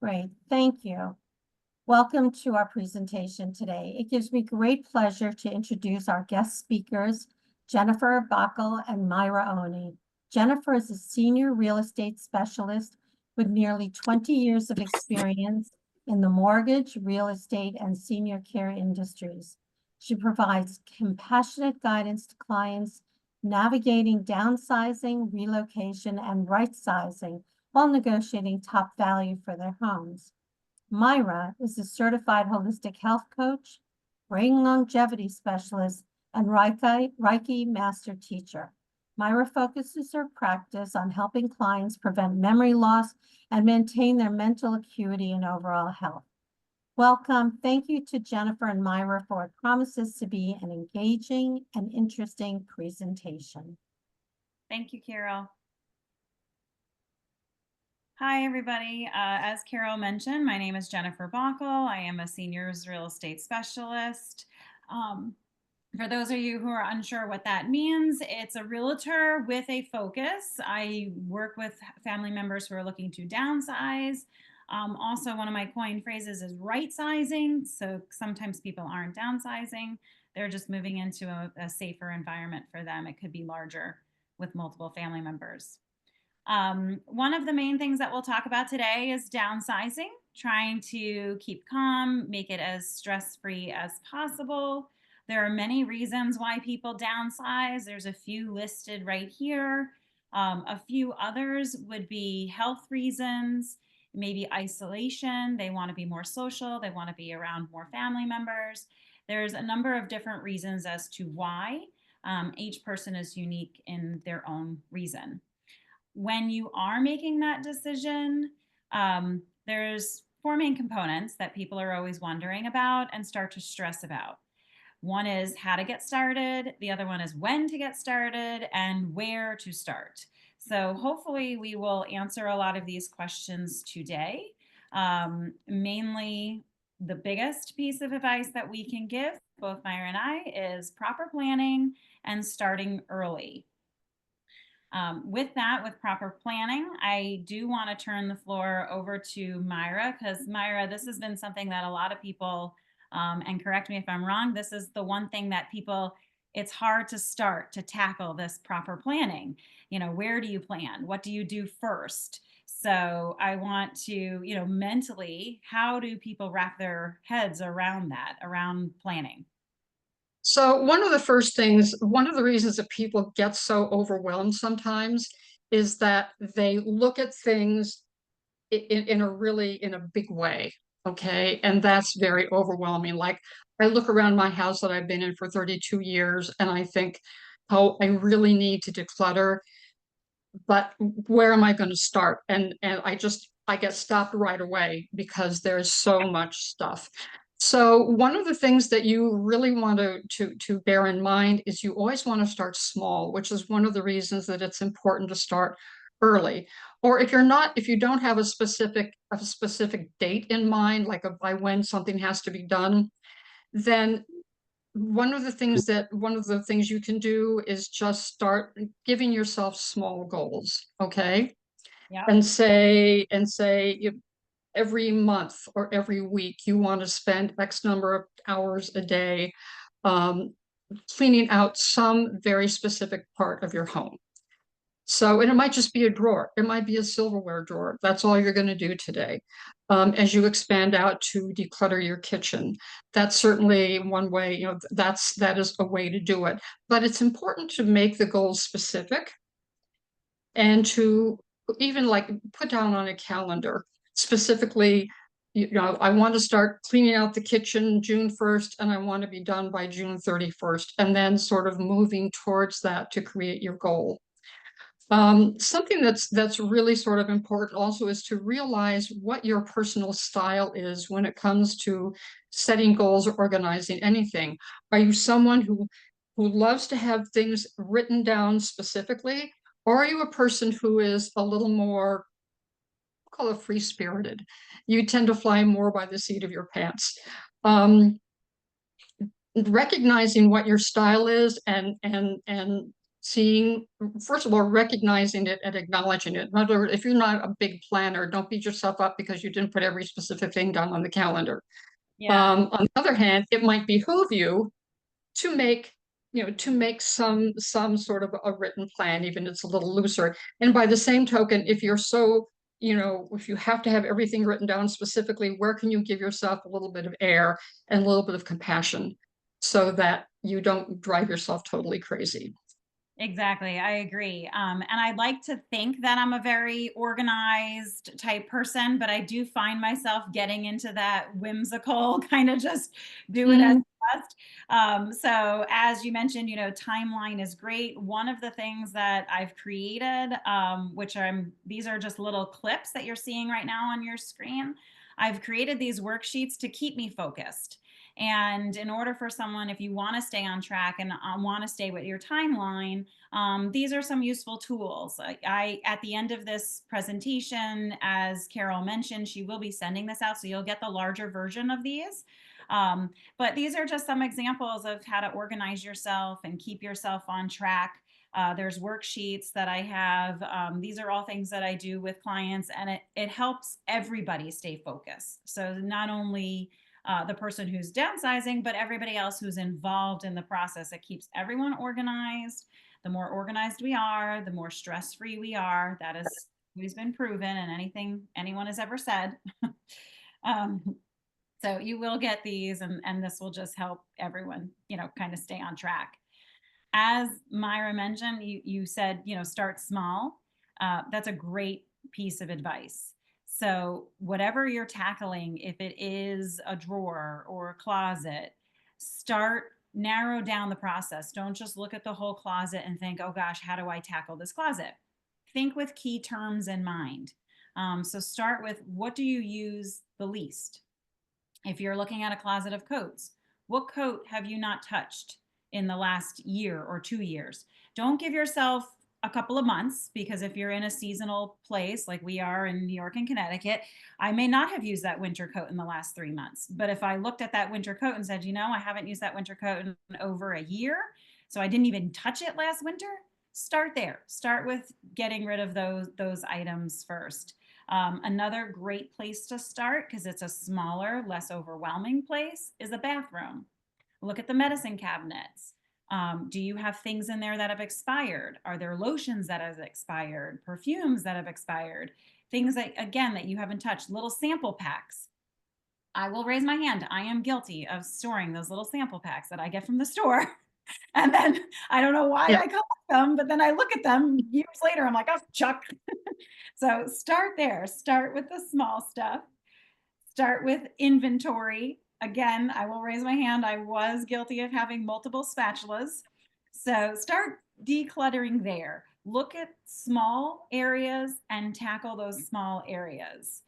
Great, thank you. Welcome to our presentation today. It gives me great pleasure to introduce our guest speakers, Jennifer Baukol and Myra Oney. Jennifer is a senior real estate specialist with nearly 20 years of experience in the mortgage, real estate, and senior care industries. She provides compassionate guidance to clients navigating downsizing, relocation, and right-sizing while negotiating top value for their homes. Myra is a certified holistic health coach, brain longevity specialist, and Reiki master teacher. Myra focuses her practice on helping clients prevent memory loss and maintain their mental acuity and overall health. Welcome. Thank you to Jennifer and Myra for what promises to be an engaging and interesting presentation. Thank you, Carol. Hi, everybody. As Carol mentioned, my name is Jennifer Baukol. I am a seniors real estate specialist. For those of you who are unsure what that means, it's a realtor with a focus. I work with family members who are looking to downsize. Also, one of my coined phrases is right sizing. So sometimes people aren't downsizing. They're just moving into a safer environment for them. It could be larger with multiple family members. One of the main things that we'll talk about today is downsizing, trying to keep calm, make it as stress-free as possible. There are many reasons why people downsize. There's a few listed right here. A few others would be health reasons, maybe isolation. They want to be more social. They want to be around more family members. There's a number of different reasons as to why. Each person is unique in their own reason. When you are making that decision, there's four main components that people are always wondering about and start to stress about. One is how to get started. The other one is when to get started and where to start. So hopefully we will answer a lot of these questions today. Mainly the biggest piece of advice that we can give, both Myra and I, is proper planning and starting early. With proper planning, I do want to turn the floor over to Myra, because Myra, this has been something that a lot of people, and correct me if I'm wrong, this is the one thing that people, it's hard to start to tackle this proper planning. You know, where do you plan? What do you do first? So I want to, mentally, how do people wrap their heads around that, around planning? So one of the reasons that people get so overwhelmed sometimes is that they look at things in a big way. Okay. And that's very overwhelming. Like I look around my house that I've been in for 32 years and I think, oh, I really need to declutter, but where am I going to start? And I get stopped right away because there's so much stuff. So one of the things that you really want to bear in mind is you always want to start small, which is one of the reasons that it's important to start early. Or if you don't have a specific date in mind, like by when something has to be done, then one of the things you can do is just start giving yourself small goals, okay? Yeah. And say every month or every week you want to spend X number of hours a day cleaning out some very specific part of your home. So, and it might just be a drawer. It might be a silverware drawer. That's all you're going to do today. As you expand out to declutter your kitchen, that's certainly one way, that is a way to do it. But it's important to make the goals specific and to even like put down on a calendar specifically, I want to start cleaning out the kitchen June 1st and I want to be done by June 31st, and then sort of moving towards that to create your goal. Something that's really sort of important also is to realize what your personal style is when it comes to setting goals or organizing anything. Are you someone who loves to have things written down specifically, or are you a person who is a little more, call it free-spirited? You tend to fly more by the seat of your pants. Recognizing what your style is and seeing, first of all, recognizing it and acknowledging it. In other words, if you're not a big planner, don't beat yourself up because you didn't put every specific thing down on the calendar. Yeah. On the other hand, it might behoove you to make, to make some sort of a written plan, even if it's a little looser. And by the same token, if you're so, if you have to have everything written down specifically, where can you give yourself a little bit of air and a little bit of compassion so that you don't drive yourself totally crazy? Exactly. I agree. And I like to think that I'm a very organized type person, but I do find myself getting into that whimsical kind of just do it as Mhm. best. So as you mentioned, timeline is great. One of the things that I've created, these are just little clips that you're seeing right now on your screen. I've created these worksheets to keep me focused. And in order for someone, if you want to stay on track and want to stay with your timeline, these are some useful tools. At the end of this presentation, as Carol mentioned, she will be sending this out, so you'll get the larger version of these. But these are just some examples of how to organize yourself and keep yourself on track. There's worksheets that I have. These are all things that I do with clients, and it helps everybody stay focused. So not only the person who's downsizing, but everybody else who's involved in the process. It keeps everyone organized. The more organized we are, the more stress-free we are. That has always been proven in anything anyone has ever said. um, so you will get these, and this will just help everyone, kind of stay on track. As Myra mentioned, you said, start small. That's a great piece of advice. So whatever you're tackling, if it is a drawer or a closet, narrow down the process. Don't just look at the whole closet and think, oh gosh, how do I tackle this closet? Think with key terms in mind. So start with, what do you use the least? If you're looking at a closet of coats, what coat have you not touched in the last year or 2 years? Don't give yourself a couple of months, because if you're in a seasonal place like we are in New York and Connecticut, I may not have used that winter coat in the last 3 months. But if I looked at that winter coat and said, I haven't used that winter coat in over a year, so I didn't even touch it last winter, start there. Start with getting rid of those items first. Another great place to start, because it's a smaller, less overwhelming place, is a bathroom. Look at the medicine cabinets. Do you have things in there that have expired? Are there lotions that have expired? Perfumes that have expired? Things that, again, that you haven't touched, little sample packs. I will raise my hand. I am guilty of storing those little sample packs that I get from the store. And then I don't know why Yeah. I collect them, but then I look at them years later, I'm like, oh, Chuck. So start there. Start with the small stuff. Start with inventory. Again, I will raise my hand. I was guilty of having multiple spatulas. So start decluttering there. Look at small areas and tackle those small areas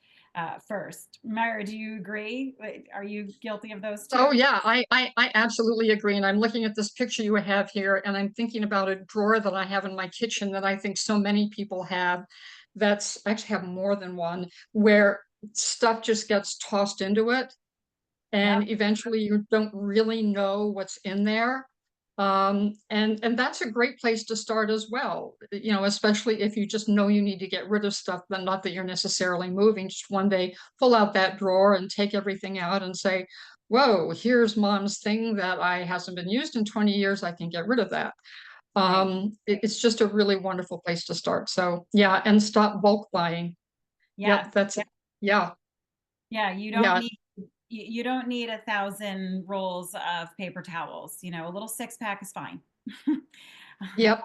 first. Myra, do you agree? Are you guilty of those too? Oh yeah, I absolutely agree. And I'm looking at this picture you have here, and I'm thinking about a drawer that I have in my kitchen that I think so many people have. That's actually have more than one, where stuff just gets tossed into it, Yep. and eventually you don't really know what's in there. And that's a great place to start as well. Especially if you just know you need to get rid of stuff, but not that you're necessarily moving. Just one day, pull out that drawer and take everything out and say, "Whoa, here's mom's thing that I hasn't been used in 20 years. I can get rid of that." Right. It's just a really wonderful place to start. So yeah, and stop bulk buying. Yes. Yep, that's it. Yeah, Yeah. yeah, You don't need 1,000 rolls of paper towels. A little 6-pack is fine. yep,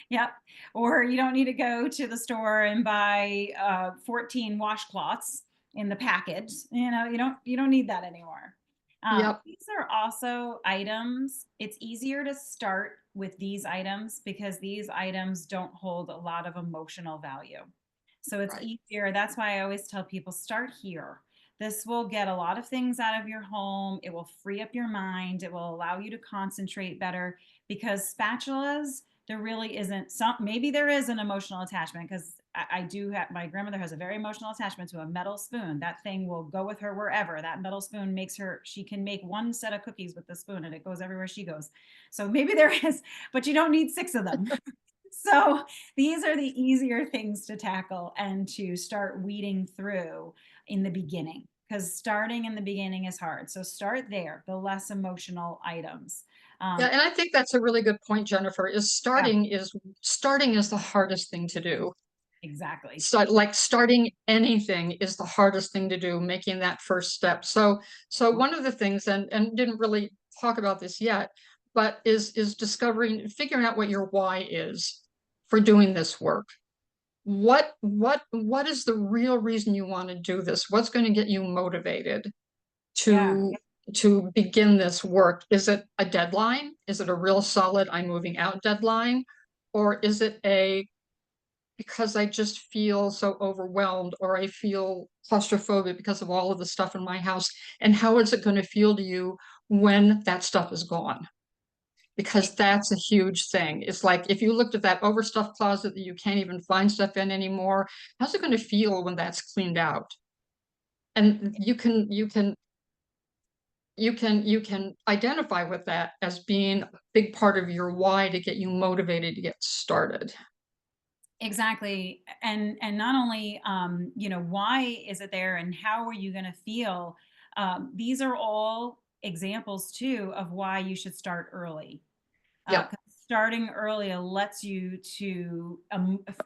Yep. Or you don't need to go to the store and buy 14 washcloths in the package. You don't need that anymore. yep. These are also items. It's easier to start with these items because these items don't hold a lot of emotional value. So it's Right. easier. That's why I always tell people, start here. This will get a lot of things out of your home. It will free up your mind. It will allow you to concentrate better, because spatulas there really isn't maybe there is an emotional attachment, because I do have, my grandmother has a very emotional attachment to a metal spoon. That thing will go with her wherever. That metal spoon makes her, she can make one set of cookies with the spoon and it goes everywhere she goes. So maybe there is, but you don't need 6 of them. So these are the easier things to tackle and to start weeding through in the beginning, because starting in the beginning is hard. So start there, the less emotional items. Yeah, and I think that's a really good point, Jennifer, is starting is the hardest thing to do. Exactly. So like starting anything is the hardest thing to do, making that first step. So one of the things, and didn't really talk about this yet, but is figuring out what your why is for doing this work. What is the real reason you want to do this? What's going to get you motivated Yeah. to begin this work? Is it a deadline? Is it a real solid I'm moving out deadline? Or is it because I just feel so overwhelmed, or I feel claustrophobic because of all of the stuff in my house? And how is it going to feel to you when that stuff is gone? Because that's a huge thing. It's like if you looked at that overstuffed closet that you can't even find stuff in anymore, how's it going to feel when that's cleaned out? And you can identify with that as being a big part of your why to get you motivated to get started. Exactly. And not only why is it there and how are you going to feel? These are all examples too of why you should start early. Yeah, 'Cause starting early lets you to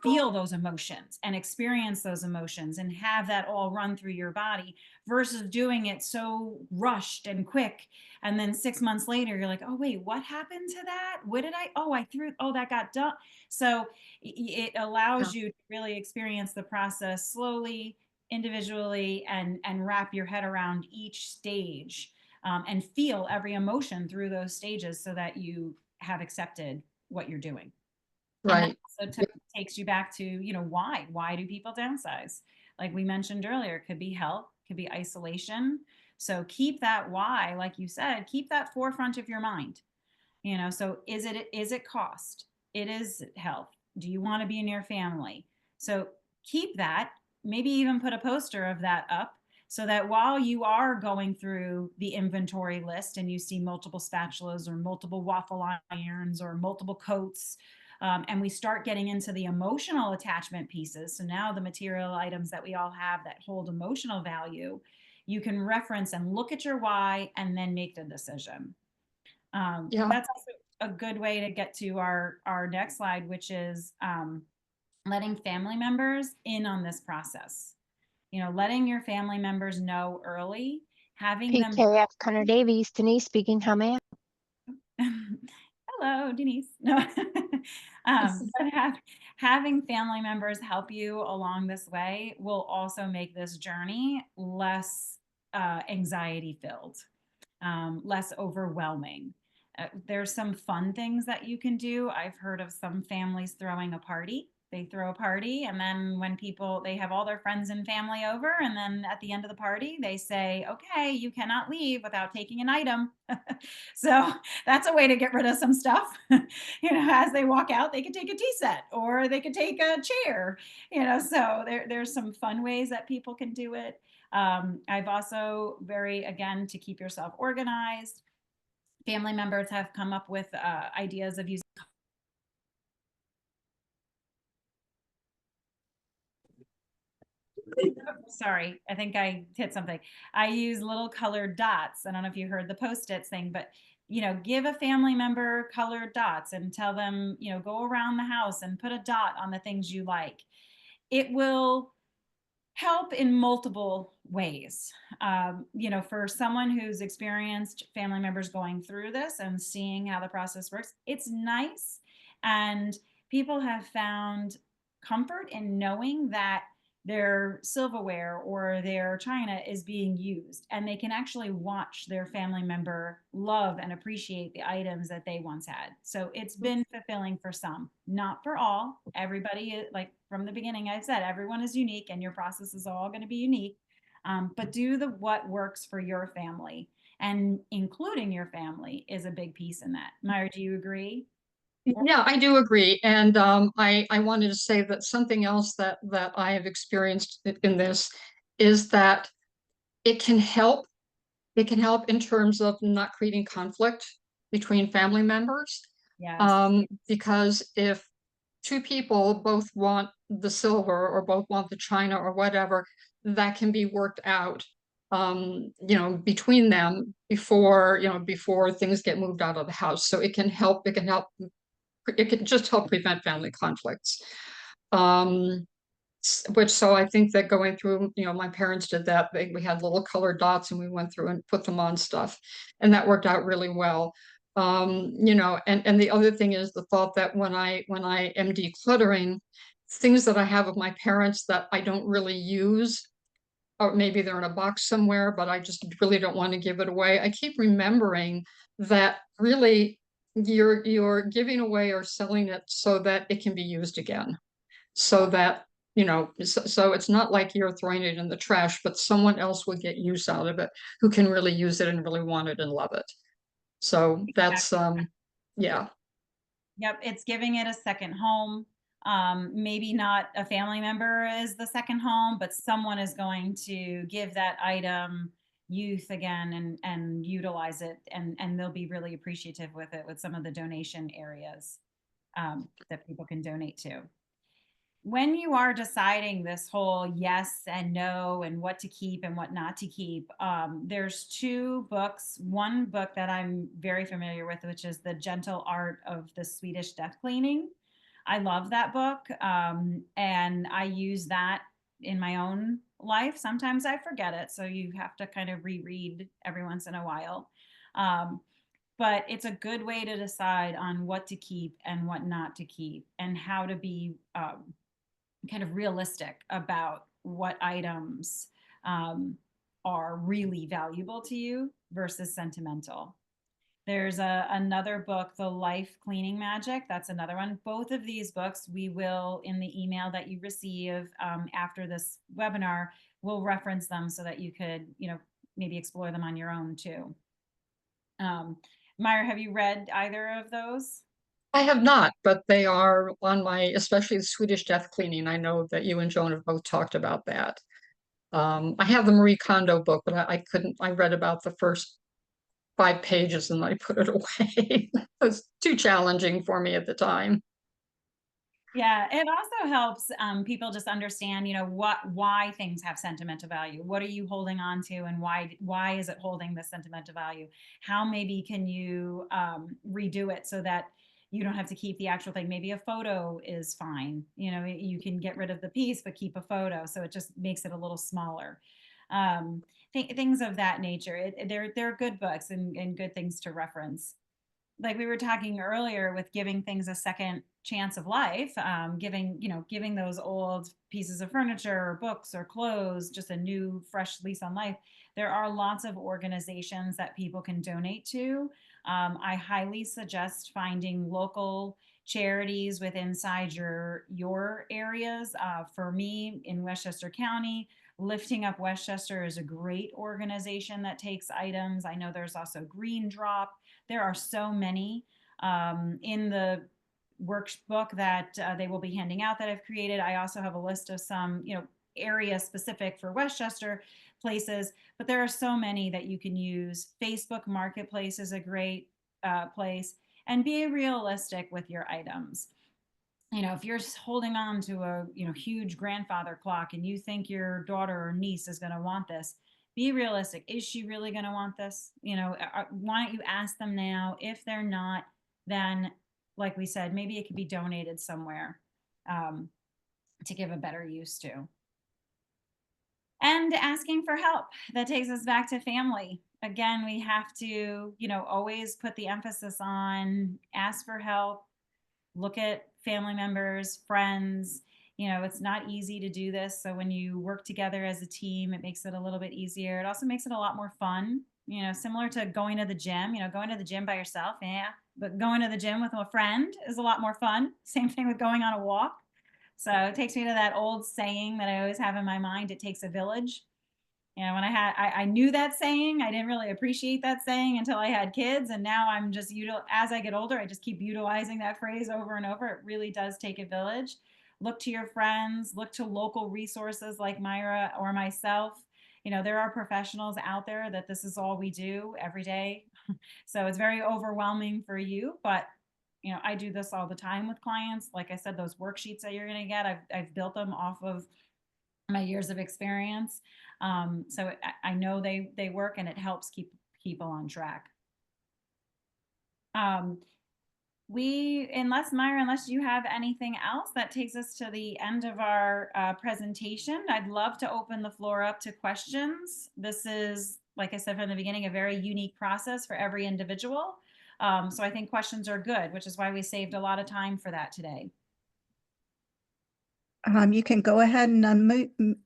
feel those emotions and experience those emotions and have that all run through your body, versus doing it so rushed and quick. And then 6 months later, you're like, oh, wait, what happened to that? What did I threw, oh, that got done. So it yeah, allows you to really experience the process slowly, individually, and wrap your head around each stage, and feel every emotion through those stages so that you have accepted what you're doing. And that right. also takes you back to, why do people downsize? Like we mentioned earlier, it could be health, could be isolation. So keep that why, like you said, keep that forefront of your mind. So is it cost? It is health. Do you want to be near family? So keep that, maybe even put a poster of that up, so that while you are going through the inventory list and you see multiple spatulas or multiple waffle irons or multiple coats, and we start getting into the emotional attachment pieces, so now the material items that we all have that hold emotional value, you can reference and look at your why and then make the decision. Yeah, That's also a good way to get to our next slide, which is letting family members in on this process. Letting your family members know early, having them. PKF Connor Davies, Denise speaking. How may I? Hello, Denise. No, but having family members help you along this way will also make this journey less anxiety filled, less overwhelming. There's some fun things that you can do. I've heard of some families throwing a party. They throw a party, and then when they have all their friends and family over, and then at the end of the party, they say, okay, you cannot leave without taking an item. So that's a way to get rid of some stuff. As they walk out, they could take a tea set or they could take a chair, so there's some fun ways that people can do it. I've also again, to keep yourself organized, family members have come up with ideas of using. Sorry, I think I hit something. I use little colored dots. I don't know if you heard the Post-its thing, but give a family member colored dots and tell them, go around the house and put a dot on the things you like. It will help in multiple ways. For someone who's experienced family members going through this and seeing how the process works, it's nice. And people have found comfort in knowing that their silverware or their china is being used, and they can actually watch their family member love and appreciate the items that they once had. So it's been fulfilling for some, not for all. Everybody, like from the beginning, I've said everyone is unique and your process is all going to be unique. But do what works for your family, and including your family is a big piece in that. Myra, do you agree? Yeah, I do agree. And I wanted to say that something else that I have experienced in this is that it can help. It can help in terms of not creating conflict between family members. Yes. Because if two people both want the silver or both want the china or whatever, that can be worked out, between them before things get moved out of the house. So it can just help prevent family conflicts. Um, so I think that going through, my parents did that. We had little colored dots and we went through and put them on stuff, and that worked out really well. And the other thing is the thought that when I am decluttering, things that I have of my parents that I don't really use, or maybe they're in a box somewhere, but I just really don't want to give it away. I keep remembering that really you're giving away or selling it so that it can be used again. So that, so it's not like you're throwing it in the trash, but someone else will get use out of it who can really use it and really want it and love it. So that's yeah. Yep, it's giving it a second home. Maybe not a family member is the second home, but someone is going to give that item youth again and utilize it, and they'll be really appreciative with it with some of the donation areas that people can donate to. When you are deciding this whole yes and no and what to keep and what not to keep, there's two books. One book that I'm very familiar with, which is The Gentle Art of the Swedish Death Cleaning. I love that book, and I use that in my own life. Sometimes I forget it, so you have to kind of reread every once in a while. But it's a good way to decide on what to keep and what not to keep, and how to be kind of realistic about what items are really valuable to you versus sentimental. There's another book, The Life Cleaning Magic. That's another one. Both of these books, we will, in the email that you receive after this webinar, we'll reference them so that you could, maybe explore them on your own too. Myra, have you read either of those? I have not, but they are on my, especially the Swedish death cleaning. I know that you and Joan have both talked about that. I have the Marie Kondo book, but I read about the first 5 pages and I put it away. It was too challenging for me at the time. Yeah, it also helps people just understand, why things have sentimental value. What are you holding on to, and why is it holding the sentimental value? How maybe can you redo it so that you don't have to keep the actual thing? Maybe a photo is fine. You can get rid of the piece, but keep a photo, so it just makes it a little smaller. Things of that nature. They're good books and good things to reference. Like we were talking earlier with giving things a second chance of life, giving those old pieces of furniture or books or clothes just a new fresh lease on life. There are lots of organizations that people can donate to. I highly suggest finding local charities within inside your areas. For me, in Westchester County, Lifting Up Westchester is a great organization that takes items. I know there's also Green Drop. There are so many in the workbook that they will be handing out that I've created. I also have a list of some, area specific for Westchester places, but there are so many that you can use. Facebook Marketplace is a great place, and be realistic with your items. If you're holding on to a, huge grandfather clock and you think your daughter or niece is going to want this, be realistic. Is she really going to want this? Why don't you ask them now? If they're not, then like we said, maybe it could be donated somewhere to give a better use to. And asking for help. That takes us back to family. Again, we have to, always put the emphasis on ask for help, look at family members, friends. It's not easy to do this. So when you work together as a team, it makes it a little bit easier. It also makes it a lot more fun, similar to going to the gym. Going to the gym by yourself, yeah, but going to the gym with a friend is a lot more fun. Same thing with going on a walk. So it takes me to that old saying that I always have in my mind: it takes a village. You know, when I knew that saying, I didn't really appreciate that saying until I had kids. And now I'm just, as I get older, I just keep utilizing that phrase over and over. It really does take a village. Look to your friends, look to local resources like Myra or myself. You know, there are professionals out there that this is all we do every day. So it's very overwhelming for you, but you know, I do this all the time with clients. Like I said, those worksheets that you're going to get, I've built them off of my years of experience. So I know they work, and it helps keep people on track. Unless you have anything else, that takes us to the end of our presentation. I'd love to open the floor up to questions. This is, like I said from the beginning, a very unique process for every individual. So I think questions are good, which is why we saved a lot of time for that today. You can go ahead and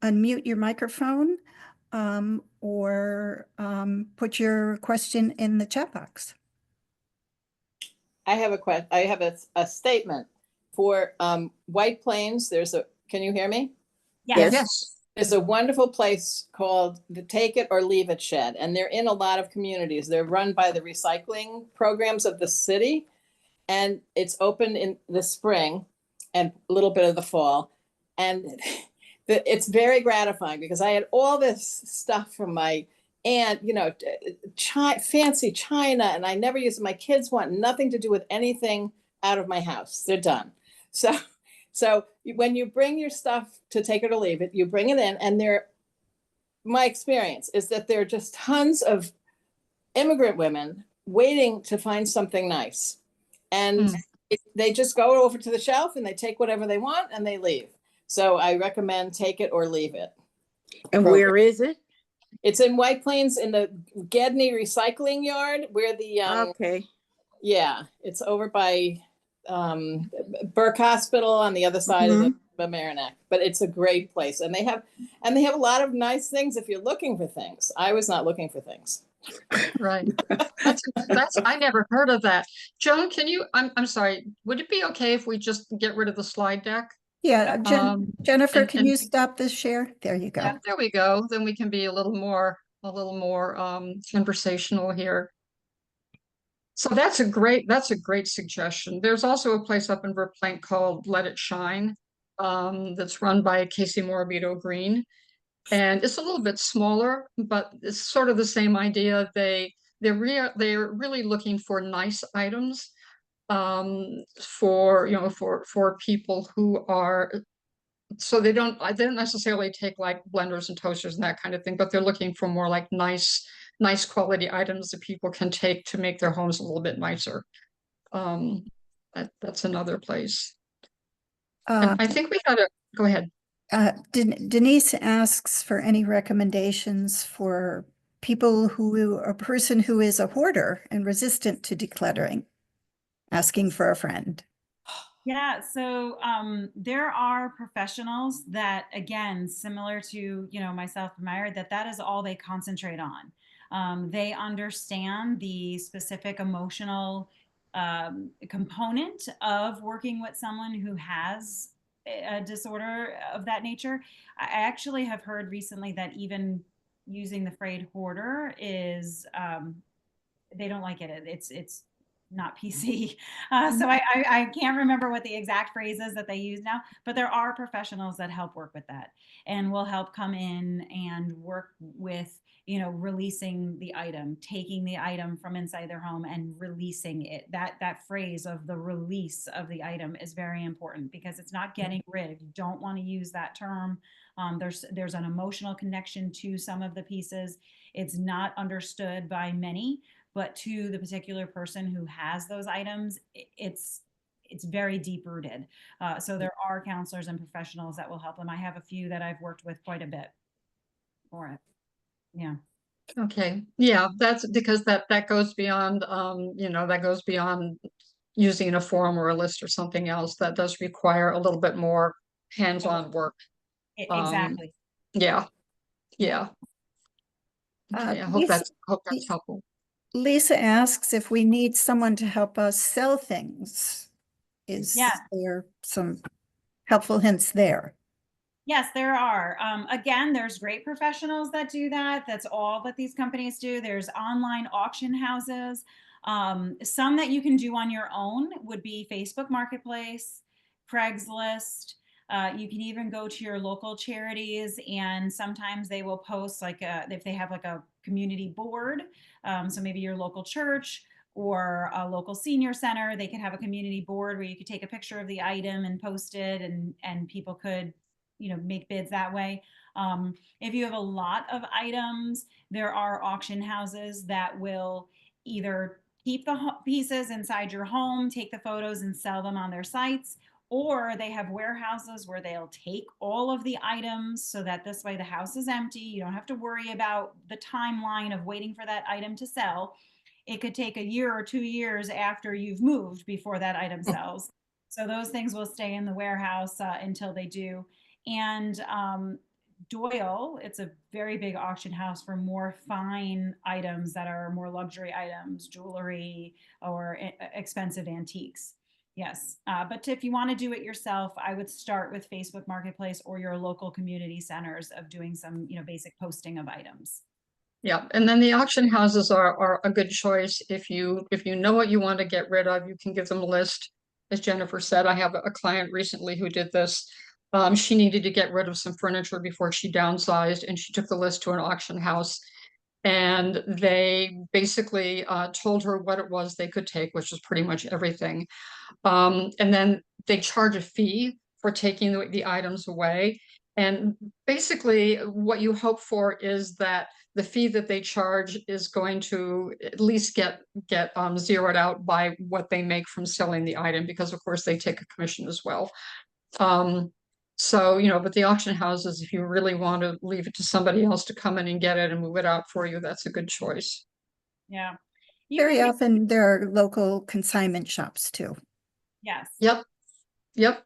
unmute your microphone, or put your question in the chat box. I have a statement for White Plains. Can you hear me? Yes. Yes. There's a wonderful place called the Take It or Leave It Shed, and they're in a lot of communities. They're run by the recycling programs of the city, and it's open in the spring and a little bit of the fall. And it's very gratifying because I had all this stuff from my aunt, you know, fancy china, and I never used it. My kids want nothing to do with anything out of my house. They're done. So when you bring your stuff to take it or leave it, you bring it in, and my experience is that there are just tons of immigrant women waiting to find something nice. And they just go over to the shelf and they take whatever they want and they leave. So I recommend Take It or Leave It. And program. where is it? It's in White Plains in the Gedney recycling yard where the, Okay. yeah, it's over by Burke Hospital on the other side of the Merrimack, but it's a great place. And they have a lot of nice things if you're looking for things. I was not looking for things. Right. That's I never heard of that. Joan, I'm sorry, would it be okay if we just get rid of the slide deck? Yeah, Jennifer, can and- you stop this share? There you go. Yeah, there we go. Then we can be a little more conversational here. So that's a great suggestion. There's also a place up in Verplank called Let It Shine, that's run by Casey Morabito Green. And it's a little bit smaller, but it's sort of the same idea. They're really looking for nice items, for people who are, so they don't necessarily take like blenders and toasters and that kind of thing, but they're looking for more like nice quality items that people can take to make their homes a little bit nicer. That's another place. And I think we had go ahead. Denise asks for any recommendations for a person who is a hoarder and resistant to decluttering, asking for a friend. Yeah, so there are professionals that, again, similar to, you know, myself and Myra, that is all they concentrate on. They understand the specific emotional component of working with someone who has a disorder of that nature. I actually have heard recently that even using the phrase hoarder is they don't like it. It's not PC. So I can't remember what the exact phrase is that they use now, but there are professionals that help work with that and will help come in and work with, you know, releasing the item, taking the item from inside their home and releasing it. That phrase of the release of the item is very important because it's not getting rid. You don't want to use that term. There's an emotional connection to some of the pieces. It's not understood by many, but to the particular person who has those items, it's very deep rooted. So there are counselors and professionals that will help them. I have a few that I've worked with quite a bit for it. Yeah. Okay. Yeah, that's because that goes beyond, that goes beyond using a form or a list or something else. That does require a little bit more hands-on work. Exactly. Yeah. Yeah. Okay, I hope that's helpful. Lisa asks if we need someone to help us sell things. Is there some helpful hints there? Yes, there are. Again, there's great professionals that do that. That's all that these companies do. There's online auction houses. Some that you can do on your own would be Facebook Marketplace, Craigslist. You can even go to your local charities, and sometimes they will post like if they have like a community board. So maybe your local church or a local senior center, they could have a community board where you could take a picture of the item and post it, and people could make bids that way. If you have a lot of items, there are auction houses that will either keep the pieces inside your home, take the photos and sell them on their sites, or they have warehouses where they'll take all of the items so that this way the house is empty. You don't have to worry about the timeline of waiting for that item to sell. It could take a year or 2 years after you've moved before that item sells. So those things will stay in the warehouse until they do. And Doyle, it's a very big auction house for more fine items that are more luxury items, jewelry or expensive antiques. Yes, but if you want to do it yourself, I would start with Facebook Marketplace or your local community centers of doing some, basic posting of items. Yeah, and then the auction houses are a good choice. If you know what you want to get rid of, you can give them a list. As Jennifer said, I have a client recently who did this. She needed to get rid of some furniture before she downsized, and she took the list to an auction house. And they basically told her what it was they could take, which was pretty much everything. And then they charge a fee for taking the items away. And basically, what you hope for is that the fee that they charge is going to at least get zeroed out by what they make from selling the item, because of course they take a commission as well. So, but the auction houses, if you really want to leave it to somebody else to come in and get it and move it out for you, that's a good choice. Yeah. Very often there are local consignment shops too. Yes. Yep.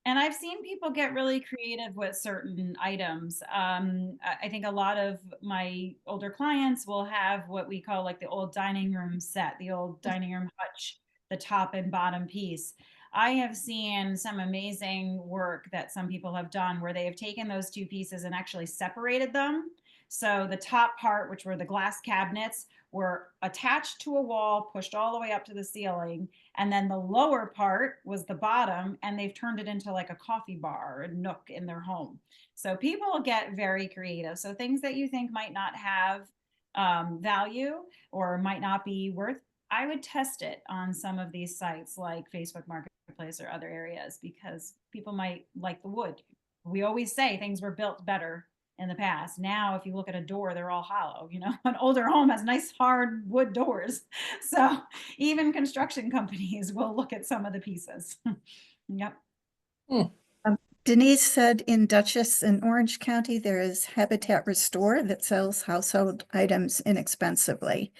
And I've seen people get really creative with certain items. I think a lot of my older clients will have what we call like the old dining room set, the old dining room hutch, the top and bottom piece. I have seen some amazing work that some people have done where they have taken those two pieces and actually separated them. So the top part, which were the glass cabinets, were attached to a wall, pushed all the way up to the ceiling. And then the lower part was the bottom, and they've turned it into like a coffee bar or a nook in their home. So people get very creative. So things that you think might not have value or might not be worth, I would test it on some of these sites like Facebook Marketplace or other areas, because people might like the wood. We always say things were built better in the past. Now, if you look at a door, they're all hollow. An older home has nice hard wood doors. So even construction companies will look at some of the pieces. Yep. Denise said in Dutchess and Orange County, there is Habitat Restore that sells household items inexpensively.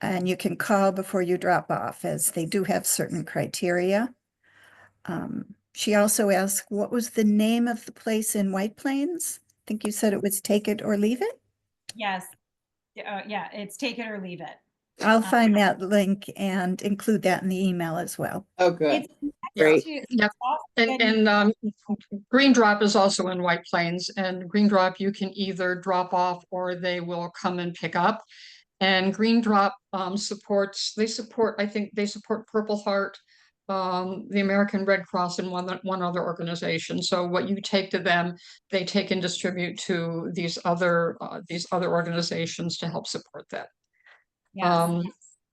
And you can call before you drop off, as they do have certain criteria. She also asked, what was the name of the place in White Plains? I think you said it was Take It or Leave It. Yes. Yeah, it's Take It or Leave It. I'll find that link and include that in the email as well. Oh, good. Yeah. Great. Yep. And Green Drop is also in White Plains, and Green Drop you can either drop off or they will come and pick up. And Green Drop I think they support Purple Heart, the American Red Cross, and one other organization. So what you take to them, they take and distribute to these other organizations to help support that. Yes.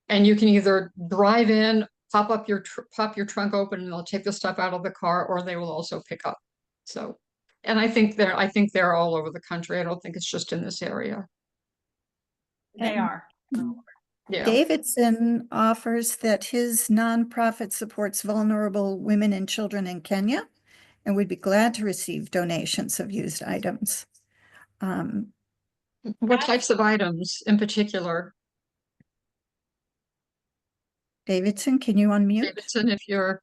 And you can either drive in, pop your trunk open, and they'll take the stuff out of the car, or they will also pick up. So, and I think they're all over the country. I don't think it's just in this area. They are. Yeah. Davidson offers that his nonprofit supports vulnerable women and children in Kenya and would be glad to receive donations of used items. What types of items in particular? Davidson, can you unmute? Davidson, if you're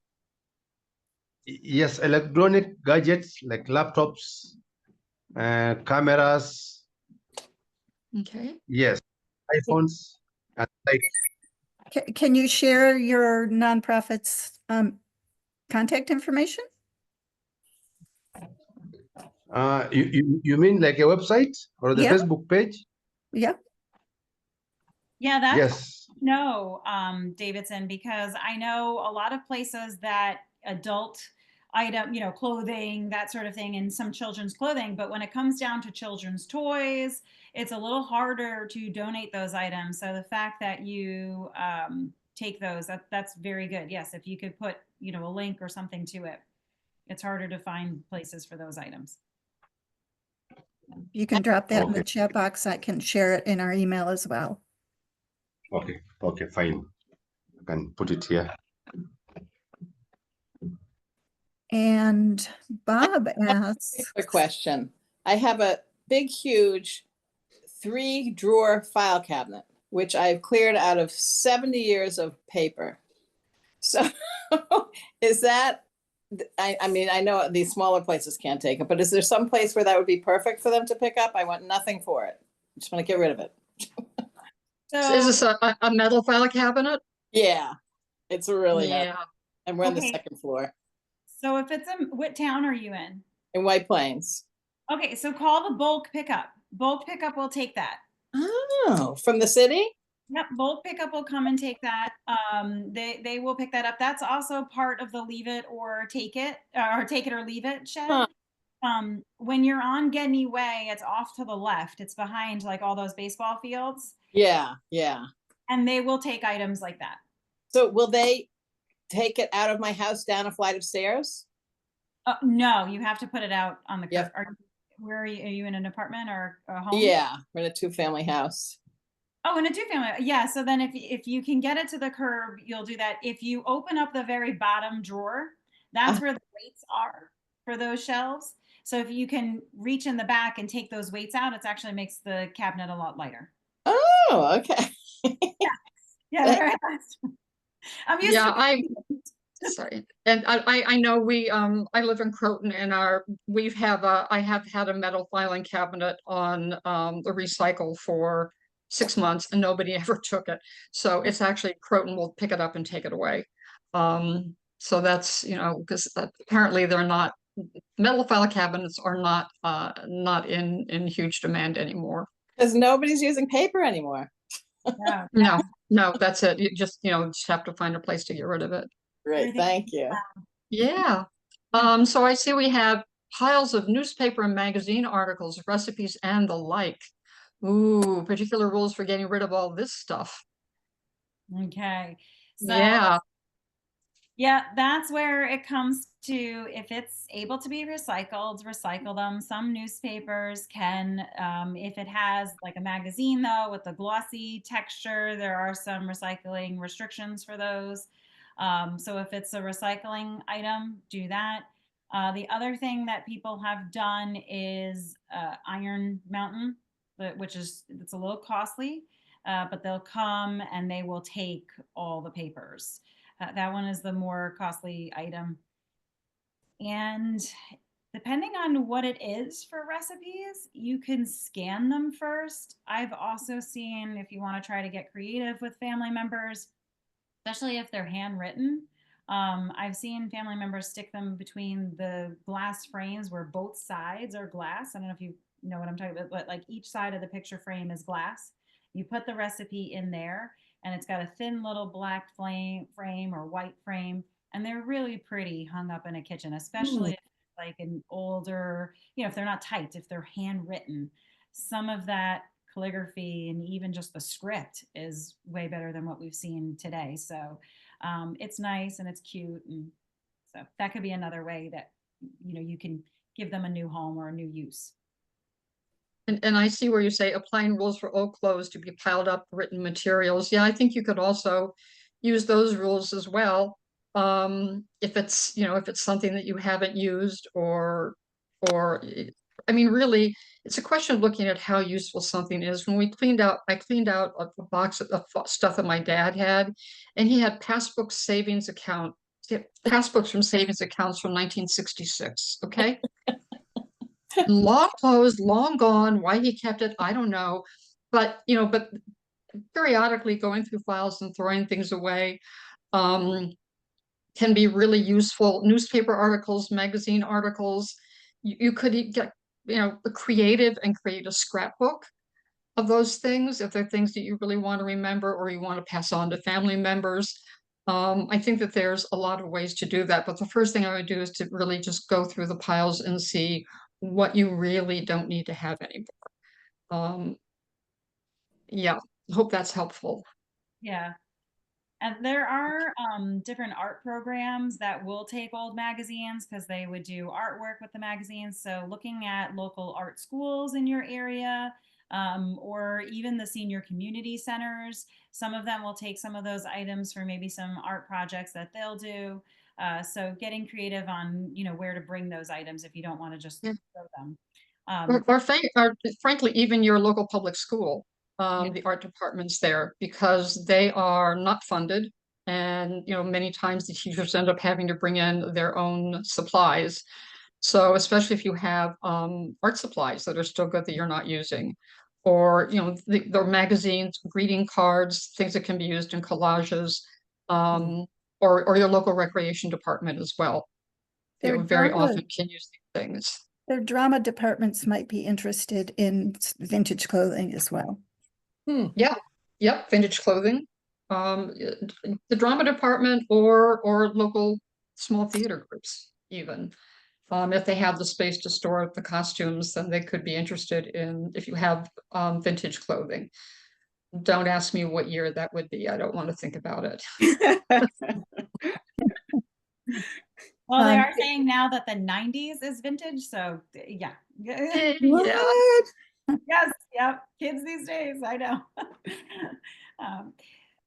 Yes, electronic gadgets like laptops, cameras, okay. yes, iPhones, and like Can you share your nonprofit's contact information? You mean like a website or the Yeah. Facebook page? Yeah. Yeah, that's Yes. no, Davidson, because I know a lot of places that adult item, clothing, that sort of thing, and some children's clothing. But when it comes down to children's toys, it's a little harder to donate those items. So the fact that you take those, that's very good. Yes, if you could put, a link or something to it, it's harder to find places for those items. You can drop that in the Okay. chat box. I can share it in our email as well. Okay. Okay. Fine. I can put it here. And Bob asks, Quick question. I have a big, huge 3-drawer file cabinet, which I've cleared out of 70 years of paper. So is that, I mean, I know these smaller places can't take it, but is there some place where that would be perfect for them to pick up? I want nothing for it. I just want to get rid of it. So Is this a metal file cabinet? Yeah, it's really heavy. Yeah. And we're on the Okay. 2nd floor so if it's what town are you in? in White Plains. Okay, so call the bulk pickup. Bulk pickup will take that. Oh, from the city? Yep, bulk pickup will come and take that. They will pick that up. That's also part of the leave it or take it or leave it shed. Huh. When you're on Gedney Way, it's off to the left. It's behind like all those baseball fields, Yeah, yeah. and they will take items like that. So will they take it out of my house down a flight of stairs? No, you have to put it out on the curb. Yep. Where are you? Are you in an apartment or a home? Yeah, we're in a 2-family house. Oh, in a 2-family. Yeah. So then if you can get it to the curb, you'll do that. If you open up the very bottom drawer, that's where the weights are for those shelves. So if you can reach in the back and take those weights out, it actually makes the cabinet a lot lighter. Oh, okay. Yeah. Very fast. I'm used Yeah, to sorry. And I know I live in Croton and I have had a metal filing cabinet on the recycle for 6 months and nobody ever took it. So it's actually Croton will pick it up and take it away. So that's, because apparently they're not, metal file cabinets are not in huge demand anymore. Because nobody's using paper anymore. Yeah. No, that's it. You just have to find a place to get rid of it. Great, thank you. Yeah. So I see we have piles of newspaper and magazine articles, recipes, and the like. Ooh, particular rules for getting rid of all this stuff. Okay. So Yeah. that's where it comes to, if it's able to be recycled, recycle them. Some newspapers can, if it has like a magazine though, with the glossy texture, there are some recycling restrictions for those. So if it's a recycling item, do that. The other thing that people have done is Iron Mountain, it's a little costly, but they'll come and they will take all the papers. That one is the more costly item. And depending on what it is for recipes, you can scan them first. I've also seen, if you want to try to get creative with family members, especially if they're handwritten, I've seen family members stick them between the glass frames where both sides are glass. I don't know if you know what I'm talking about, but like each side of the picture frame is glass. You put the recipe in there and it's got a thin little black frame or white frame. And they're really pretty hung up in a kitchen, especially if it's like an older, if they're not typed, if they're handwritten. Some of that calligraphy and even just the script is way better than what we've seen today. So it's nice and it's cute. And so that could be another way that, you can give them a new home or a new use. And I see where you say applying rules for old clothes to be piled up written materials. Yeah, I think you could also use those rules as well. If it's, if it's something that you haven't used or I mean, really, it's a question of looking at how useful something is. When I cleaned out a box of stuff that my dad had, and he had passbooks from savings accounts from 1966. Okay. Long closed, long gone. Why he kept it, I don't know. But periodically going through files and throwing things away can be really useful. Newspaper articles, magazine articles. You could creative and create a scrapbook of those things, if they're things that you really want to remember or you want to pass on to family members. I think that there's a lot of ways to do that, but the first thing I would do is to really just go through the piles and see what you really don't need to have anymore. Yeah, hope that's helpful. Yeah. And there are different art programs that will take old magazines because they would do artwork with the magazines. So looking at local art schools in your area, or even the senior community centers, some of them will take some of those items for maybe some art projects that they'll do. So getting creative on, where to bring those items if you don't want to just Yeah. throw them. Or frankly, even your local public school, Yeah. the art departments there, because they are not funded. And, many times the teachers end up having to bring in their own supplies. So especially if you have art supplies that are still good that you're not using, or, the magazines, greeting cards, things that can be used in collages, or your local recreation department as well. Their Very drama, often can use these things. their drama departments might be interested in vintage clothing as well. Yeah, yep, vintage clothing. The drama department or local small theater groups even. If they have the space to store the costumes, then they could be interested in if you have vintage clothing. Don't ask me what year that would be. I don't want to think about it. Well, they Um, are saying now that the 90s is vintage. So yeah. Yeah. What? Yes, yep. Kids these days, I know. um,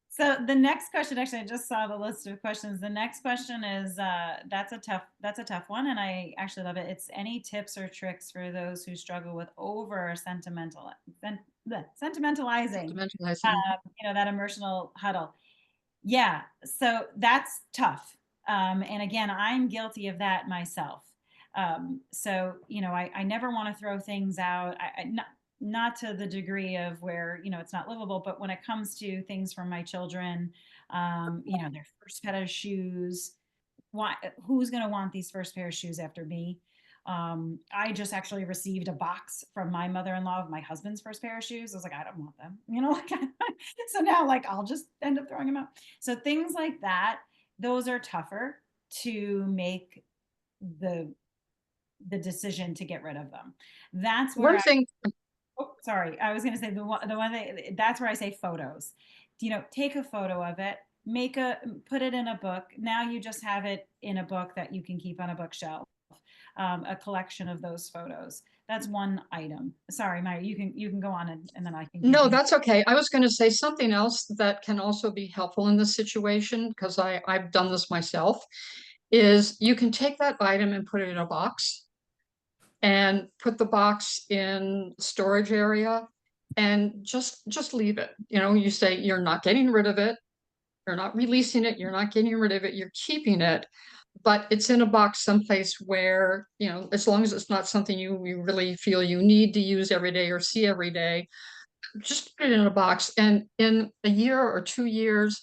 so the next question, actually, I just saw the list of questions. The next question is that's a tough one, and I actually love it. It's any tips or tricks for those who struggle with sentimentalizing, Sentimentalizing. that emotional huddle. Yeah, so that's tough. And again, I'm guilty of that myself. So, I never want to throw things out. Not to the degree of where, it's not livable, but when it comes to things from my children, their first pair of shoes, who's going to want these first pair of shoes after me? I just actually received a box from my mother-in-law of my husband's first pair of shoes. I was like, I don't want them, so now I'll just end up throwing them out. So things like that, those are tougher to make the decision to get rid of them. That's where One thing, sorry, I was going to say that's where I say photos. Take a photo of it, put it in a book. Now you just have it in a book that you can keep on a bookshelf. A collection of those photos. That's one item. Sorry, Myra, you can go on and then I can. no, that's okay. I was going to say something else that can also be helpful in this situation, because I've done this myself, is you can take that item and put it in a box and put the box in storage area and just leave it. You say you're not getting rid of it, you're not releasing it, you're not getting rid of it, you're keeping it, but it's in a box someplace where, as long as it's not something you really feel you need to use every day or see every day, just put it in a box. And in a year or 2 years,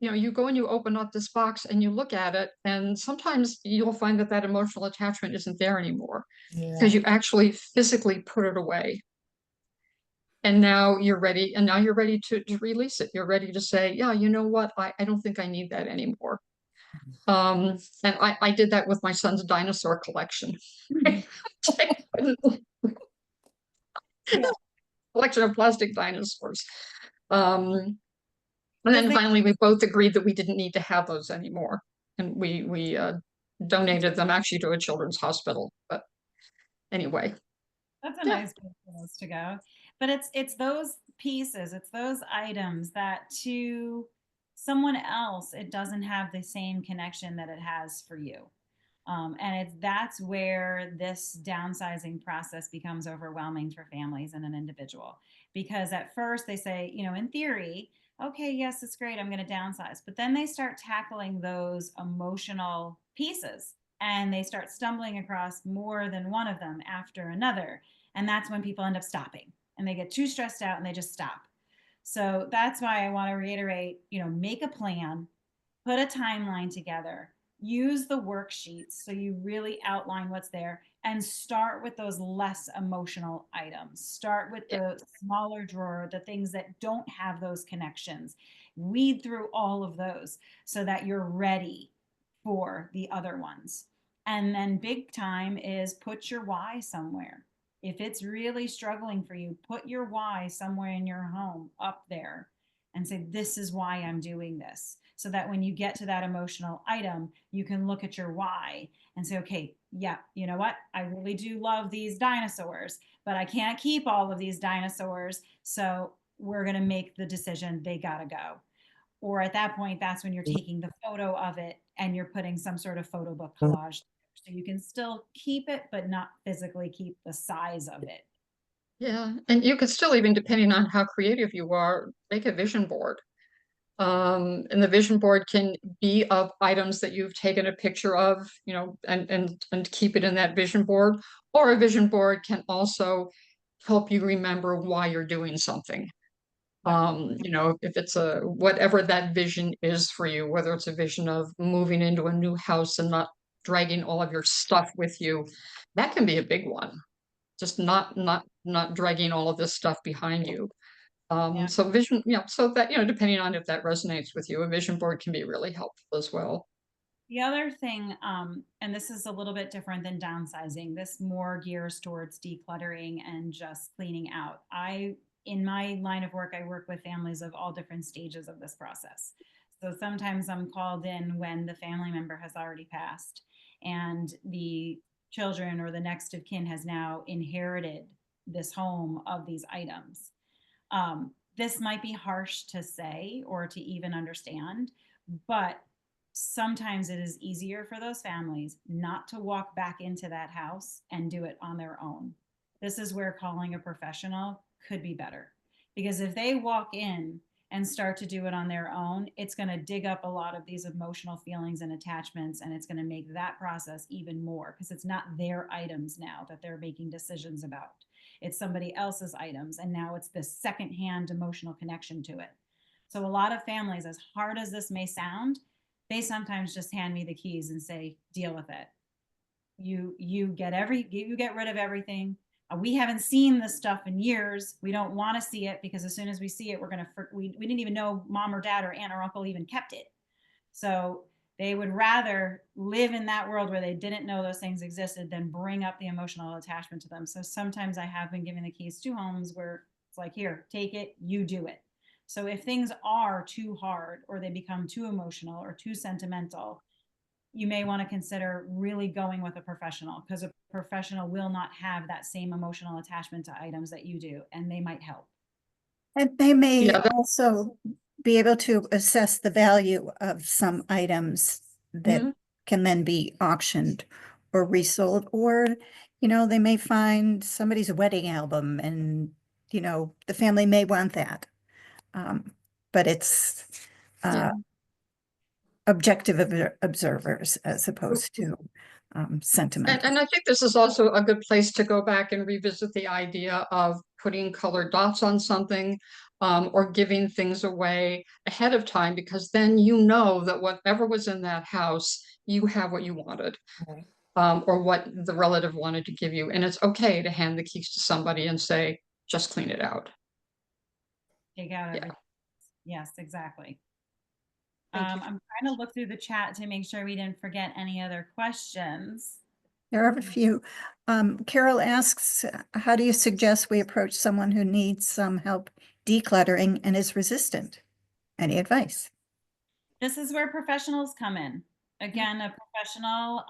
you go and you open up this box and you look at it, and sometimes you'll find that that emotional attachment isn't there anymore because you actually physically put it away. And now you're ready, to release it. You're ready to say, yeah, you know what? I don't think I need that anymore. And I did that with my son's dinosaur collection. Collection of plastic dinosaurs. And then finally, we both agreed that we didn't need to have those anymore. And we donated them actually to a children's hospital. But anyway. That's a nice place for those to go. But it's those pieces, it's those items that to someone else, it doesn't have the same connection that it has for you. And that's where this downsizing process becomes overwhelming for families and an individual. Because at first they say, in theory, okay, yes, it's great, I'm going to downsize. But then they start tackling those emotional pieces and they start stumbling across more than one of them after another. And that's when people end up stopping and they get too stressed out and they just stop. So that's why I want to reiterate, make a plan, put a timeline together, use the worksheets so you really outline what's there, and start with those less emotional items. Start with the smaller drawer, the things that don't have those connections. Weed through all of those so that you're ready for the other ones. And then big time is put your why somewhere. If it's really struggling for you, put your why somewhere in your home up there and say, this is why I'm doing this. So that when you get to that emotional item, you can look at your why and say, okay, yeah, you know what? I really do love these dinosaurs, but I can't keep all of these dinosaurs. So we're going to make the decision they got to go. Or at that point, that's when you're taking the photo of it and you're putting some sort of photo book collage. So you can still keep it, but not physically keep the size of it. Yeah, and you could still, even depending on how creative you are, make a vision board. And the vision board can be of items that you've taken a picture of, you know, and keep it in that vision board. Or a vision board can also help you remember why you're doing something. You know, if it's a whatever that vision is for you, whether it's a vision of moving into a new house and not dragging all of your stuff with you, that can be a big one. Just not dragging all of this stuff behind you. Yeah. So vision, yeah, so that, you know, depending on if that resonates with you, a vision board can be really helpful as well. The other thing, and this is a little bit different than downsizing, this more gears towards decluttering and just cleaning out. In my line of work, I work with families of all different stages of this process. So sometimes I'm called in when the family member has already passed and the children or the next of kin has now inherited this home of these items. This might be harsh to say or to even understand, but sometimes it is easier for those families not to walk back into that house and do it on their own. This is where calling a professional could be better. Because if they walk in and start to do it on their own, it's going to dig up a lot of these emotional feelings and attachments, and it's going to make that process even more because it's not their items now that they're making decisions about. It's somebody else's items, and now it's this secondhand emotional connection to it. So a lot of families, as hard as this may sound, they sometimes just hand me the keys and say, deal with it. You get rid of everything. We haven't seen this stuff in years. We don't want to see it because as soon as we see it, we didn't even know mom or dad or aunt or uncle even kept it. So they would rather live in that world where they didn't know those things existed than bring up the emotional attachment to them. So sometimes I have been giving the keys to homes where it's like, here, take it, you do it. So if things are too hard or they become too emotional or too sentimental, you may want to consider really going with a professional because a professional will not have that same emotional attachment to items that you do, and they might help. And they may Yeah, also be able to assess the value of some items that Mhm. can then be auctioned or resold, or, you know, they may find somebody's wedding album and, you know, the family may want that. But it's Yeah. objective observers as opposed to sentimental. And I think this is also a good place to go back and revisit the idea of putting colored dots on something, or giving things away ahead of time, because then you know that whatever was in that house, you have what you wanted, Right. or what the relative wanted to give you. And it's okay to hand the keys to somebody and say, just clean it out. Take out Yeah. everything. Yes, exactly. Thank you. I'm trying to look through the chat to make sure we didn't forget any other questions. There are a few. Carol asks, how do you suggest we approach someone who needs some help decluttering and is resistant? Any advice? This is where professionals come in. Again, a professional,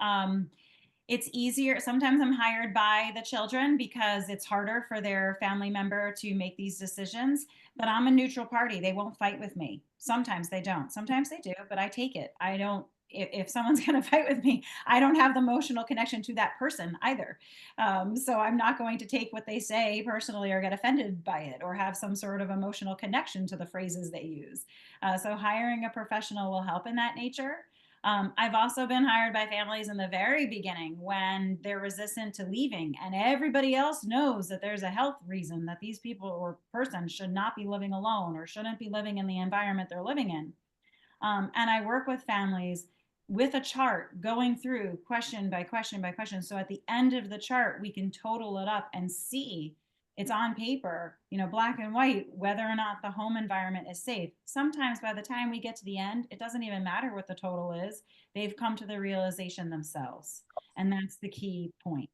it's easier. Sometimes I'm hired by the children because it's harder for their family member to make these decisions, but I'm a neutral party. They won't fight with me. Sometimes they don't. Sometimes they do, but I take it. I don't, if someone's going to fight with me, I don't have the emotional connection to that person either. So I'm not going to take what they say personally or get offended by it or have some sort of emotional connection to the phrases they use. So hiring a professional will help in that nature. I've also been hired by families in the very beginning when they're resistant to leaving and everybody else knows that there's a health reason that these people or person should not be living alone or shouldn't be living in the environment they're living in. And I work with families with a chart going through question by question by question. So at the end of the chart, we can total it up and see it's on paper, you know, black and white, whether or not the home environment is safe. Sometimes by the time we get to the end, it doesn't even matter what the total is. They've come to the realization themselves. And that's the key point.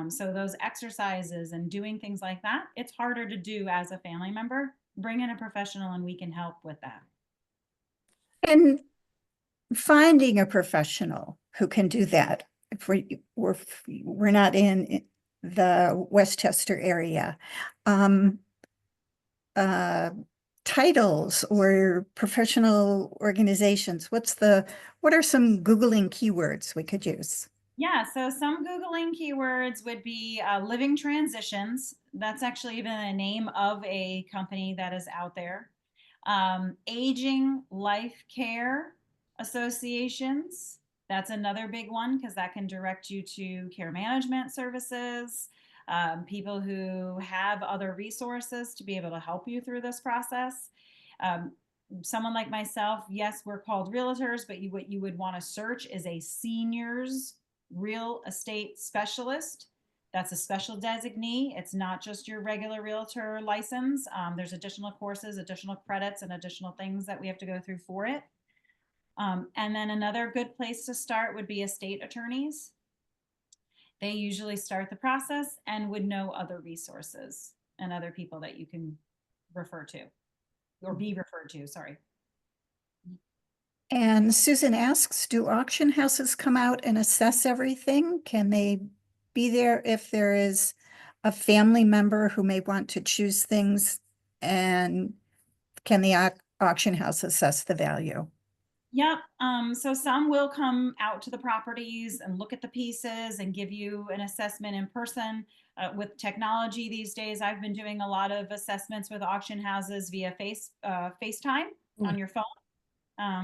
So those exercises and doing things like that, it's harder to do as a family member. Bring in a professional and we can help with that. And finding a professional who can do that, if we're not in the Westchester area, titles or professional organizations, what are some Googling keywords we could use? Yeah, so some Googling keywords would be living transitions. That's actually even the name of a company that is out there. Aging life care associations. That's another big one because that can direct you to care management services, people who have other resources to be able to help you through this process. Someone like myself, yes, we're called realtors, but what you would want to search is a seniors real estate specialist. That's a special designee. It's not just your regular realtor license. There's additional courses, additional credits, and additional things that we have to go through for it. And then another good place to start would be estate attorneys. They usually start the process and would know other resources and other people that you can refer to or be referred to, sorry. And Susan asks, do auction houses come out and assess everything? Can they be there if there is a family member who may want to choose things? And can the auction house assess the value? Yep. So some will come out to the properties and look at the pieces and give you an assessment in person. With technology these days, I've been doing a lot of assessments with auction houses via FaceTime on your phone.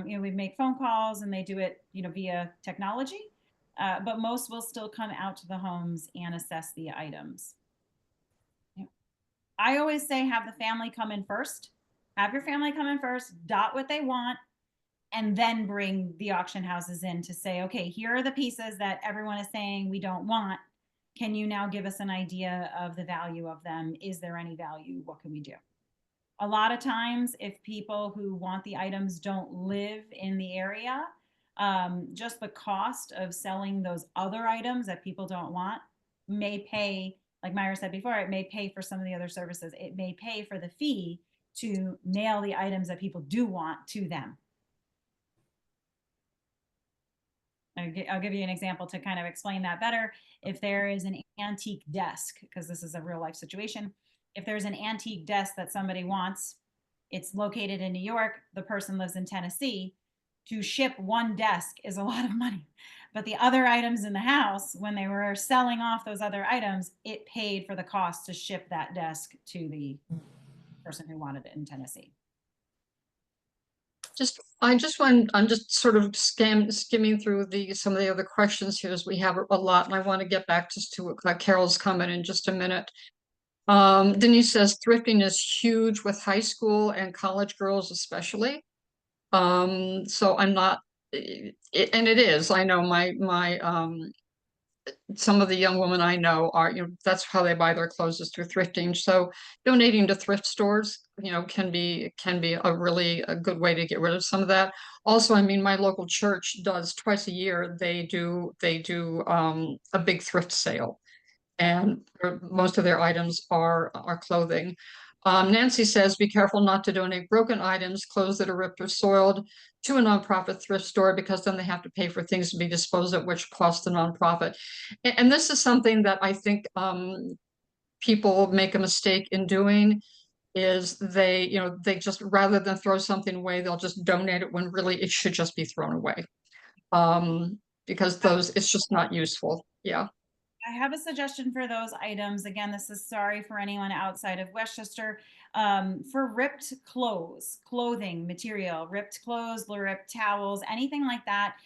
You know, we make phone calls and they do it, you know, via technology. But most will still come out to the homes and assess the items. Yep. I always say have the family come in first. Have your family come in first, dot what they want, and then bring the auction houses in to say, okay, here are the pieces that everyone is saying we don't want. Can you now give us an idea of the value of them? Is there any value? What can we do? A lot of times, if people who want the items don't live in the area, just the cost of selling those other items that people don't want may pay, like Myra said before, it may pay for some of the other services. It may pay for the fee to mail the items that people do want to them. I'll give you an example to kind of explain that better. If there is an antique desk, because this is a real life situation, if there's an antique desk that somebody wants, it's located in New York, the person lives in Tennessee, to ship one desk is a lot of money. But the other items in the house, when they were selling off those other items, it paid for the cost to ship that desk to the person who wanted it in Tennessee. I'm just sort of skimming through some of the other questions here as we have a lot, and I want to get back just to Carol's comment in just a minute. Denise says thrifting is huge with high school and college girls especially. So I'm not, and it is, I know some of the young women I know are, you know, that's how they buy their clothes is through thrifting. So donating to thrift stores, you know, can be a good way to get rid of some of that. Also, I mean, my local church does twice a year, they do a big thrift sale. And most of their items are clothing. Nancy says, be careful not to donate broken items, clothes that are ripped or soiled, to a nonprofit thrift store, because then they have to pay for things to be disposed of, which costs the nonprofit. And this is something that I think people make a mistake in doing, is they just, rather than throw something away, they'll just donate it when really it should just be thrown away. Because it's just not useful. Yeah. I have a suggestion for those items. Again, this is sorry for anyone outside of Westchester. For ripped clothing material, ripped clothes, ripped towels, anything like that.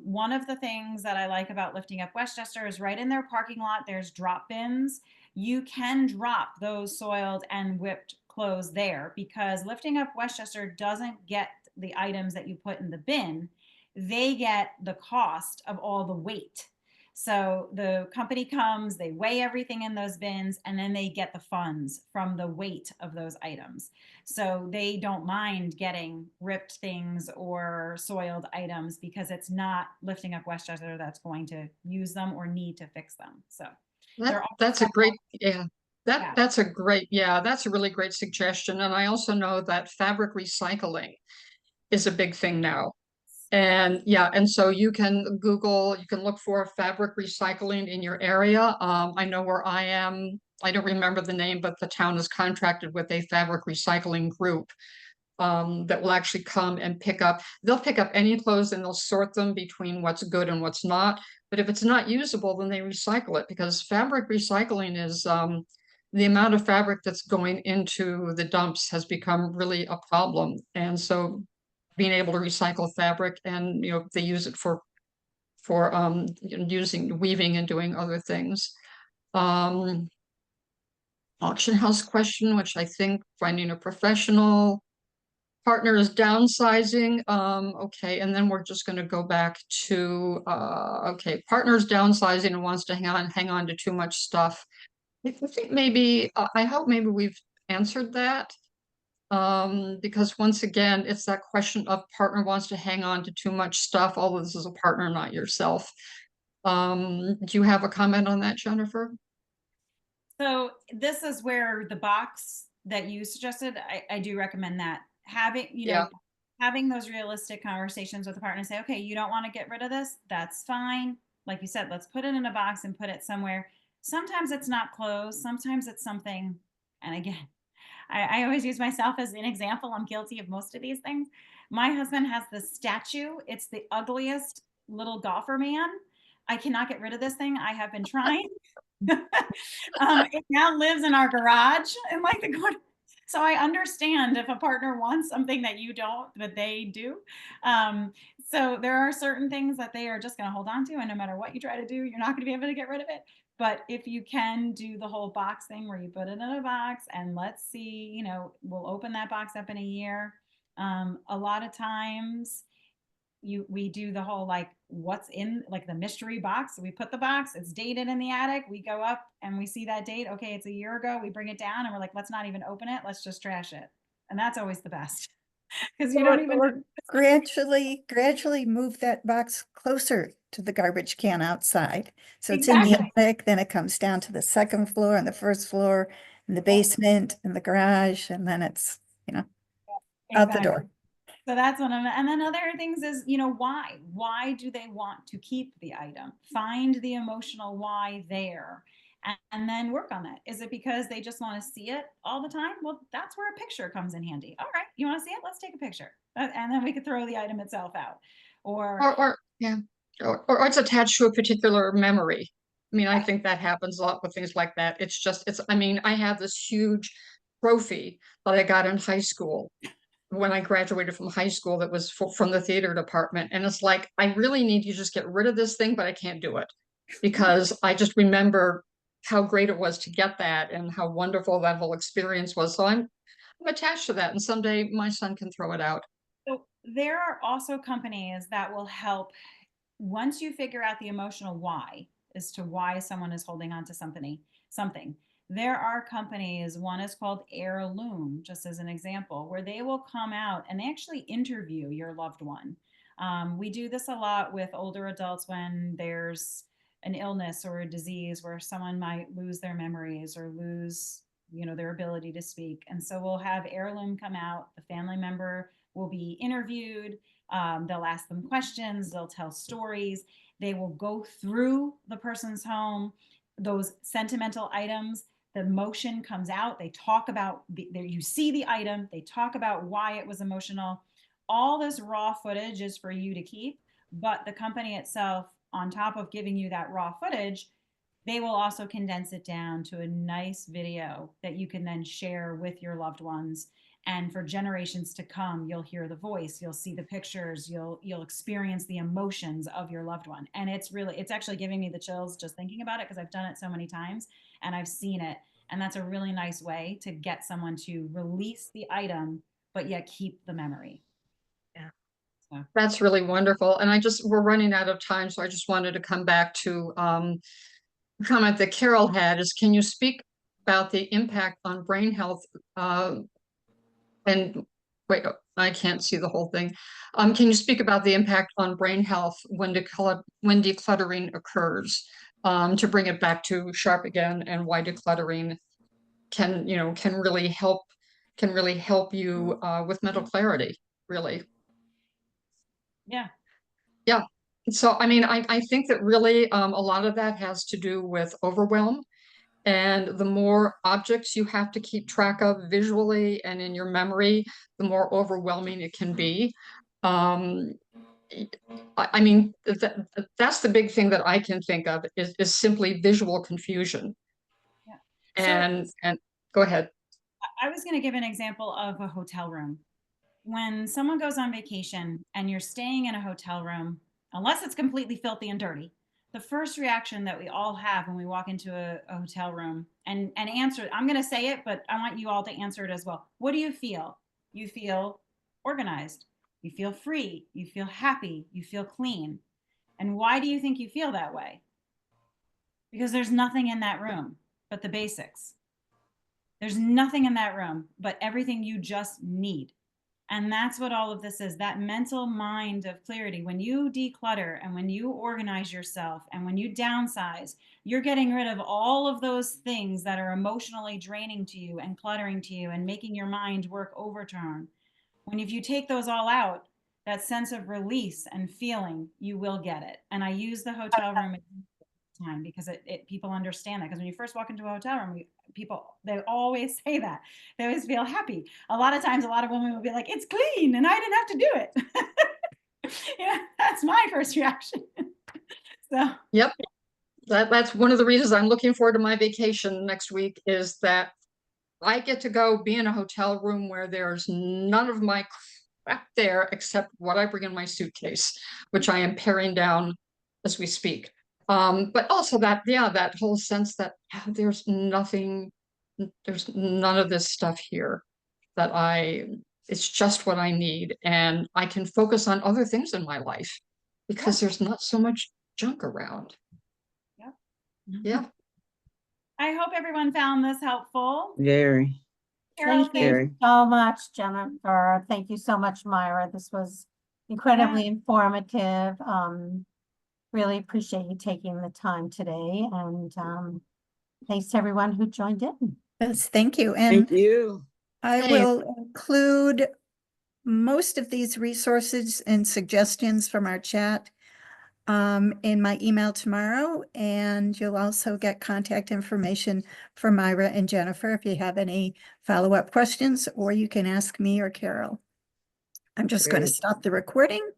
One of the things that I like about Lifting Up Westchester is right in their parking lot, there's drop bins. You can drop those soiled and whipped clothes there, because Lifting Up Westchester doesn't get the items that you put in the bin. they get the cost of all the weight. So the company comes, they weigh everything in those bins, and then they get the funds from the weight of those items. So they don't mind getting ripped things or soiled items because it's not lifting up Westchester that's going to use them or need to fix them. So they're That's a also, great, yeah. yeah. That's a great, yeah, that's a really great suggestion. And I also know that fabric recycling is a big thing now. And yeah, and so you can Google, you can look for fabric recycling in your area. I know where I am, I don't remember the name, but the town is contracted with a fabric recycling group that will actually come and they'll pick up any clothes and they'll sort them between what's good and what's not. But if it's not usable, then they recycle it because fabric recycling is the amount of fabric that's going into the dumps has become really a problem. And so being able to recycle fabric and, they use it for using weaving and doing other things. Um, Auction house question, which I think finding a professional partner is downsizing. Okay, and then we're just going to go back to okay, partner's downsizing and wants to hang on to too much stuff. I think maybe I hope maybe we've answered that. Because once again, it's that question of partner wants to hang on to too much stuff, although this is a partner, not yourself. Do you have a comment on that, Jennifer? So this is where the box that you suggested, I do recommend that. Having, Yeah. having those realistic conversations with the partner and say, okay, you don't want to get rid of this, that's fine. Like you said, let's put it in a box and put it somewhere. Sometimes it's not clothes, sometimes it's something, and again, I always use myself as an example. I'm guilty of most of these things. My husband has this statue. It's the ugliest little golfer man. I cannot get rid of this thing. I have been trying. It now lives in our garage in like the corner. So I understand if a partner wants something that you don't, but they do. So there are certain things that they are just going to hold on to, and no matter what you try to do, you're not going to be able to get rid of it. But if you can do the whole box thing where you put it in a box and let's see, we'll open that box up in a year. A lot of times we do the whole like what's in like the mystery box. We put the box, it's dated in the attic. We go up and we see that date. Okay, it's a year ago. We bring it down and we're like, let's not even open it. Let's just trash it. And that's always the best because you don't even Or gradually move that box closer to the garbage can outside. So it's in the Exactly. attic, then it comes down to the second floor and the first floor and the basement and the garage, and then it's, out the Exactly. door. So that's one of them. And then other things is, why? Why do they want to keep the item? Find the emotional why there and then work on that. Is it because they just want to see it all the time? Well, that's where a picture comes in handy. All right, you want to see it? Let's take a picture. And then we could throw the item itself out. Or yeah, or it's attached to a particular memory. I mean, I think that happens a lot with things like that. I mean, I have this huge trophy that I got in high school when I graduated from high school that was from the theater department. And it's like, I really need to just get rid of this thing, but I can't do it because I just remember how great it was to get that and how wonderful that whole experience was. So I'm attached to that. And someday my son can throw it out. So there are also companies that will help once you figure out the emotional why as to why someone is holding on to something. There are companies, one is called Heirloom, just as an example, where they will come out and they actually interview your loved one. We do this a lot with older adults when there's an illness or a disease where someone might lose their memories or lose their ability to speak. And so we'll have Heirloom come out, the family member will be interviewed, they'll ask them questions, they'll tell stories, they will go through the person's home, those sentimental items, the emotion comes out, they talk about, you see the item, they talk about why it was emotional. All this raw footage is for you to keep, but the company itself, on top of giving you that raw footage, they will also condense it down to a nice video that you can then share with your loved ones. And for generations to come, you'll hear the voice, you'll see the pictures, you'll experience the emotions of your loved one. And it's actually giving me the chills just thinking about it because I've done it so many times and I've seen it. And that's a really nice way to get someone to release the item, but yet keep the memory. Yeah. That's really wonderful. And we're running out of time, so I just wanted to come back to a comment that Carol had is, can you speak about the impact on brain health? And wait, I can't see the whole thing. Can you speak about the impact on brain health when decluttering occurs? To bring it back to sharp again, and why decluttering can really help you with mental clarity, really. Yeah. Yeah. So, I mean, I think that really a lot of that has to do with overwhelm. And the more objects you have to keep track of visually and in your memory, the more overwhelming it can be. I mean, that's the big thing that I can think of is simply visual confusion. Yeah. And go ahead. I was going to give an example of a hotel room. When someone goes on vacation and you're staying in a hotel room, unless it's completely filthy and dirty, the first reaction that we all have when we walk into a hotel room and answer, I'm going to say it, but I want you all to answer it as well. What do you feel? You feel organized. You feel free. You feel happy. You feel clean. And why do you think you feel that way? Because there's nothing in that room but the basics. There's nothing in that room but everything you just need. And that's what all of this is, that mental mind of clarity. When you declutter and when you organize yourself and when you downsize, you're getting rid of all of those things that are emotionally draining to you and cluttering to you and making your mind work overtime. If you take those all out, that sense of release and feeling, you will get it. And I use the hotel room time because people understand that, because when you first walk into a hotel room, they always say that they always feel happy. A lot of times a lot of women will be like, it's clean and I didn't have to do it. Yeah, that's my first reaction. So Yep, that's one of the reasons I'm looking forward to my vacation next week, is that I get to go be in a hotel room where there's none of my crap there except what I bring in my suitcase, which I am paring down as we speak. But also that whole sense that there's none of this stuff here it's just what I need. And I can focus on other things in my life because there's not so much junk around. Yep. Yeah. I hope everyone found this helpful. Very. Carol, Thank you Very. so much, Jennifer. Thank you so much, Myra. This was incredibly informative. Really appreciate you taking the time today, and thanks to everyone who joined in. Yes, thank you. Thank And you. I Hey. will include most of these resources and suggestions from our chat in my email tomorrow. And you'll also get contact information for Myra and Jennifer if you have any follow-up questions, or you can ask me or Carol. I'm just going to Great. stop the recording